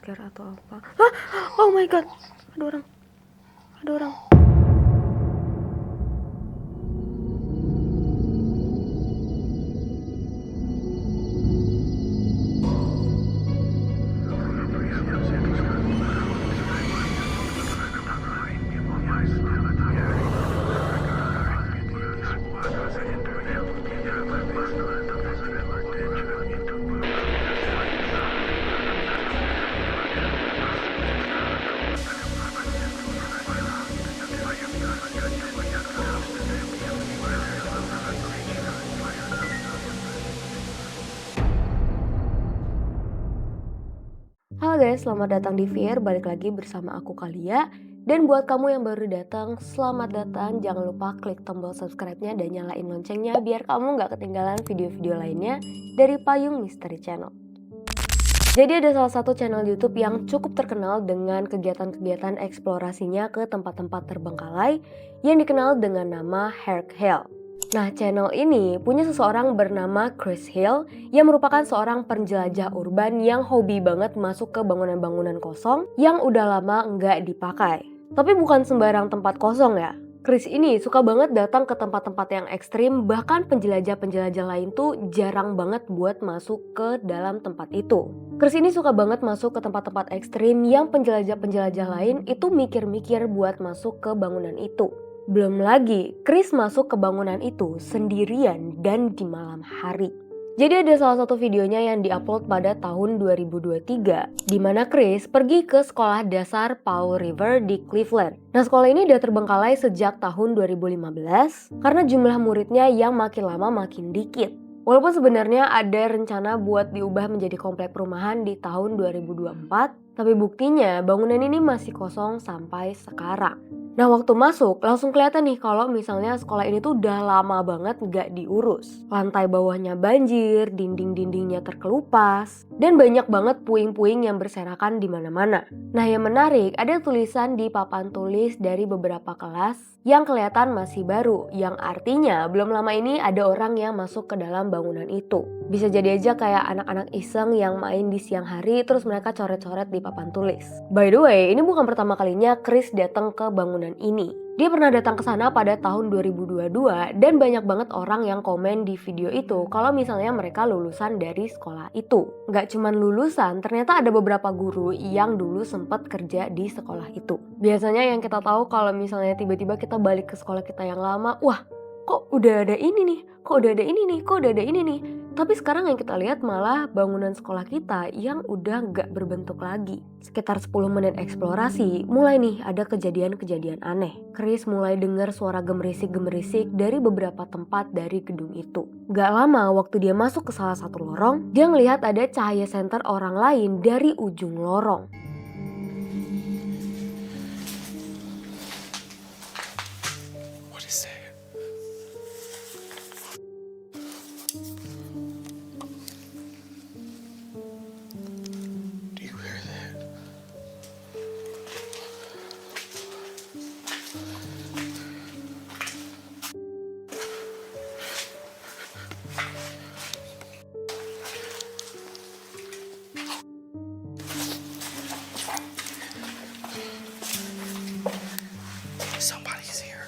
scare atau apa. Hah? Oh my god, ada orang. Halo guys, selamat datang di Fear, balik lagi bersama aku Kalia. Dan buat kamu yang baru datang, selamat datang. Jangan lupa klik tombol subscribe-nya dan nyalain loncengnya biar kamu gak ketinggalan video-video lainnya dari Payung Misteri Channel. Jadi ada salah satu channel YouTube yang cukup terkenal dengan kegiatan-kegiatan eksplorasinya ke tempat-tempat terbengkalai yang dikenal dengan nama Herc Hill. Nah, channel ini punya seseorang bernama Chris Hill yang merupakan seorang penjelajah urban yang hobi banget masuk ke bangunan-bangunan kosong yang udah lama nggak dipakai. Tapi bukan sembarang tempat kosong ya. Chris ini suka banget datang ke tempat-tempat yang ekstrim, bahkan penjelajah-penjelajah lain tuh jarang banget buat masuk ke dalam tempat itu. Chris ini suka banget masuk ke tempat-tempat ekstrim yang penjelajah-penjelajah lain itu mikir-mikir buat masuk ke bangunan itu. Belum lagi, Chris masuk ke bangunan itu sendirian dan di malam hari. Jadi ada salah satu videonya yang diupload pada tahun 2023, di mana Chris pergi ke sekolah dasar Powell River di Cleveland. Nah, sekolah ini udah terbengkalai sejak tahun 2015 karena jumlah muridnya yang makin lama makin dikit. Walaupun sebenarnya ada rencana buat diubah menjadi komplek perumahan di tahun 2024, tapi buktinya bangunan ini masih kosong sampai sekarang. Nah, waktu masuk langsung kelihatan nih kalau misalnya sekolah ini tuh udah lama banget gak diurus. Lantai bawahnya banjir, dinding-dindingnya terkelupas, dan banyak banget puing-puing yang berserakan di mana-mana. Nah, yang menarik ada tulisan di papan tulis dari beberapa kelas yang kelihatan masih baru, yang artinya belum lama ini ada orang yang masuk ke dalam bangunan itu. Bisa jadi aja kayak anak-anak iseng yang main di siang hari terus mereka coret-coret di papan tulis. By the way, ini bukan pertama kalinya Chris datang ke bangunan ini. Dia pernah datang ke sana pada tahun 2022 dan banyak banget orang yang komen di video itu kalau misalnya mereka lulusan dari sekolah itu. Nggak cuman lulusan, ternyata ada beberapa guru yang dulu sempat kerja di sekolah itu. Biasanya yang kita tahu kalau misalnya tiba-tiba kita balik ke sekolah kita yang lama, wah kok udah ada ini nih, kok udah ada ini nih, kok udah ada ini nih. Tapi sekarang yang kita lihat malah bangunan sekolah kita yang udah gak berbentuk lagi. Sekitar 10 menit eksplorasi, mulai nih ada kejadian-kejadian aneh. Chris mulai dengar suara gemerisik-gemerisik dari beberapa tempat dari gedung itu. Gak lama waktu dia masuk ke salah satu lorong, dia ngelihat ada cahaya senter orang lain dari ujung lorong. What is that? Do you hear that? Somebody's here.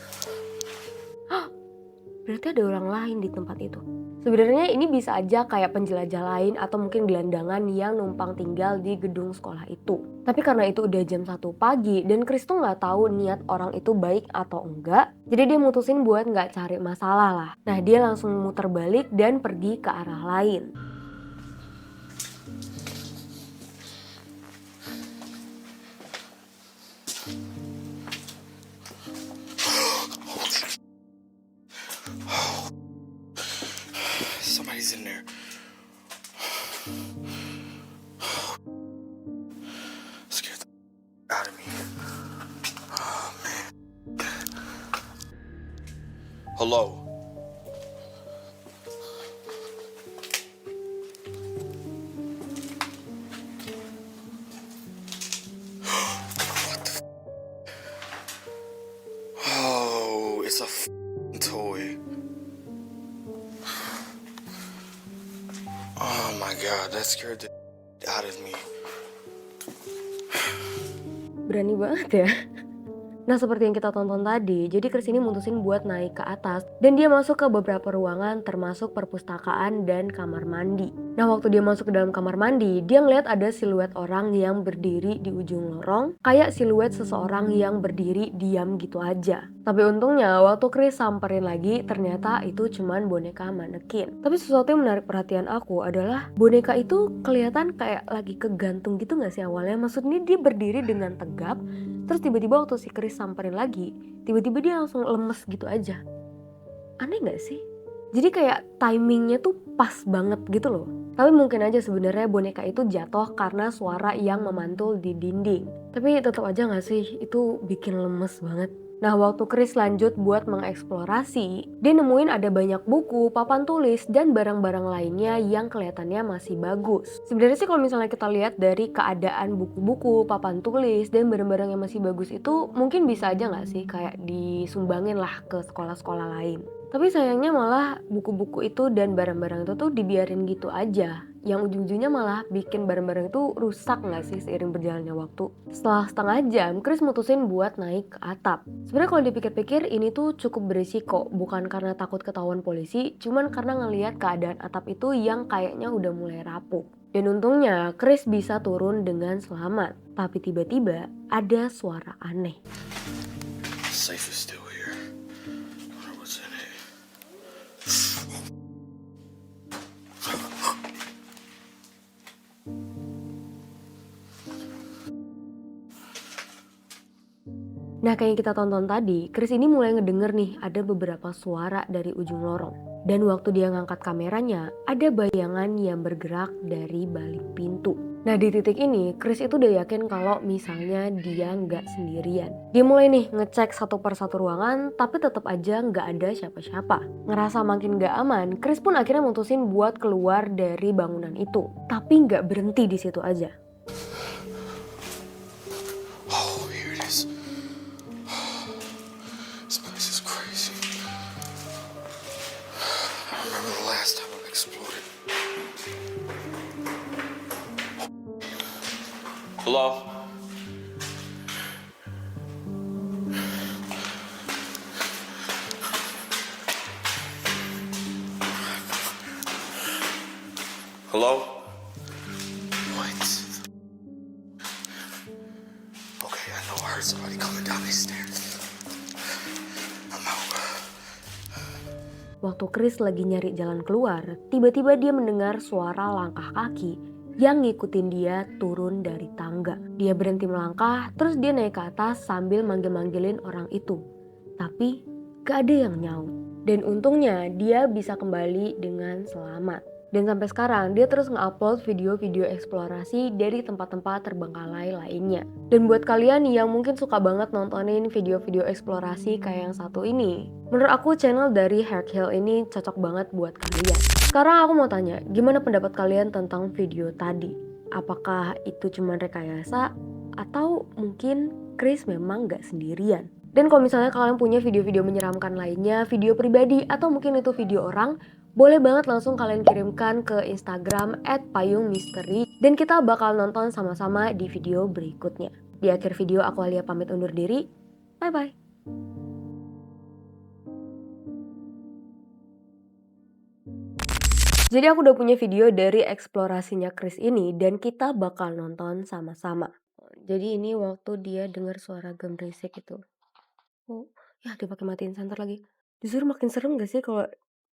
Berarti ada orang lain di tempat itu. Sebenarnya ini bisa aja kayak penjelajah lain atau mungkin gelandangan yang numpang tinggal di gedung sekolah itu. Tapi karena itu udah jam 1 pagi dan Chris tuh gak tahu niat orang itu baik atau enggak, jadi dia mutusin buat gak cari masalah lah. Nah, dia langsung muter balik dan pergi ke arah lain. Somebody's in there. Scared the out of me. Oh man. Hello. What the Oh, it's a toy. Oh my god, that scared the out of me. Berani banget ya. Nah, seperti yang kita tonton tadi, jadi Chris ini mutusin buat naik ke atas dan dia masuk ke beberapa ruangan termasuk perpustakaan dan kamar mandi. Nah, waktu dia masuk ke dalam kamar mandi, dia ngeliat ada siluet orang yang berdiri di ujung lorong, kayak siluet seseorang yang berdiri diam gitu aja. Tapi untungnya waktu Chris samperin lagi, ternyata itu cuman boneka manekin. Tapi sesuatu yang menarik perhatian aku adalah boneka itu kelihatan kayak lagi kegantung gitu gak sih awalnya? Maksudnya dia berdiri dengan tegap, terus tiba-tiba waktu si Chris samperin lagi, tiba-tiba dia langsung lemes gitu aja. Aneh gak sih? Jadi kayak timingnya tuh pas banget gitu loh. Tapi mungkin aja sebenarnya boneka itu jatuh karena suara yang memantul di dinding. Tapi tetap aja gak sih, itu bikin lemes banget. Nah, waktu Chris lanjut buat mengeksplorasi, dia nemuin ada banyak buku, papan tulis, dan barang-barang lainnya yang kelihatannya masih bagus. Sebenarnya sih kalau misalnya kita lihat dari keadaan buku-buku, papan tulis, dan barang-barang yang masih bagus itu mungkin bisa aja nggak sih kayak disumbangin lah ke sekolah-sekolah lain. Tapi sayangnya malah buku-buku itu dan barang-barang itu tuh dibiarin gitu aja. Yang ujung-ujungnya malah bikin barang-barang itu rusak gak sih seiring berjalannya waktu. Setelah setengah jam, Chris mutusin buat naik ke atap. Sebenarnya kalau dipikir-pikir ini tuh cukup berisiko. Bukan karena takut ketahuan polisi, cuman karena ngelihat keadaan atap itu yang kayaknya udah mulai rapuh. Dan untungnya Chris bisa turun dengan selamat. Tapi tiba-tiba ada suara aneh. Safe is still here. Wonder what's in it. Nah, kayak yang kita tonton tadi, Chris ini mulai ngedenger nih ada beberapa suara dari ujung lorong. Dan waktu dia ngangkat kameranya, ada bayangan yang bergerak dari balik pintu. Nah, di titik ini, Chris itu udah yakin kalau misalnya dia nggak sendirian. Dia mulai nih ngecek satu persatu ruangan, tapi tetap aja nggak ada siapa-siapa. Ngerasa makin nggak aman, Chris pun akhirnya mutusin buat keluar dari bangunan itu. Tapi nggak berhenti di situ aja. Oh, here it is. This place is crazy. I remember the last time I explored it. Hello? Hello? What? Okay, I know I heard somebody coming down these stairs. I'm out. Waktu Chris lagi nyari jalan keluar, tiba-tiba dia mendengar suara langkah kaki yang ngikutin dia turun dari tangga. Dia berhenti melangkah, terus dia naik ke atas sambil manggil-manggilin orang itu. Tapi gak ada yang nyaut. Dan untungnya dia bisa kembali dengan selamat. Dan sampai sekarang dia terus nge-upload video-video eksplorasi dari tempat-tempat terbengkalai lainnya. Dan buat kalian yang mungkin suka banget nontonin video-video eksplorasi kayak yang satu ini, menurut aku channel dari Herc Hill ini cocok banget buat kalian. Sekarang aku mau tanya, gimana pendapat kalian tentang video tadi? Apakah itu cuma rekayasa? Atau mungkin Chris memang gak sendirian? Dan kalau misalnya kalian punya video-video menyeramkan lainnya, video pribadi atau mungkin itu video orang, boleh banget langsung kalian kirimkan ke Instagram @payungmisteri dan kita bakal nonton sama-sama di video berikutnya. Di akhir video aku Alia pamit undur diri. Bye bye. Jadi aku udah punya video dari eksplorasinya Chris ini dan kita bakal nonton sama-sama. Jadi ini waktu dia dengar suara gemerisik itu. Oh, ya dia pakai matiin senter lagi. Justru makin serem gak sih kalau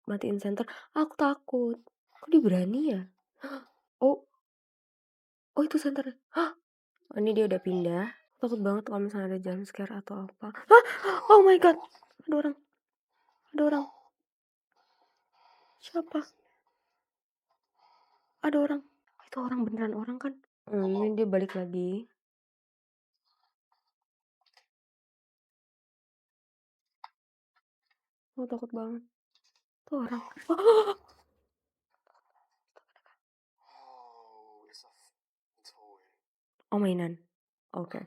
matiin senter? Aku takut. Kok dia berani ya? Oh, oh itu senternya. Oh, ini dia udah pindah. Takut banget kalau misalnya ada jump scare atau apa. Oh my god. Ada orang. Ada orang. Siapa? Ada orang. Itu orang beneran orang kan? Ini dia balik lagi. Oh, takut banget. Tuh orang. Oh, it's a toy. Oh, mainan. Oke.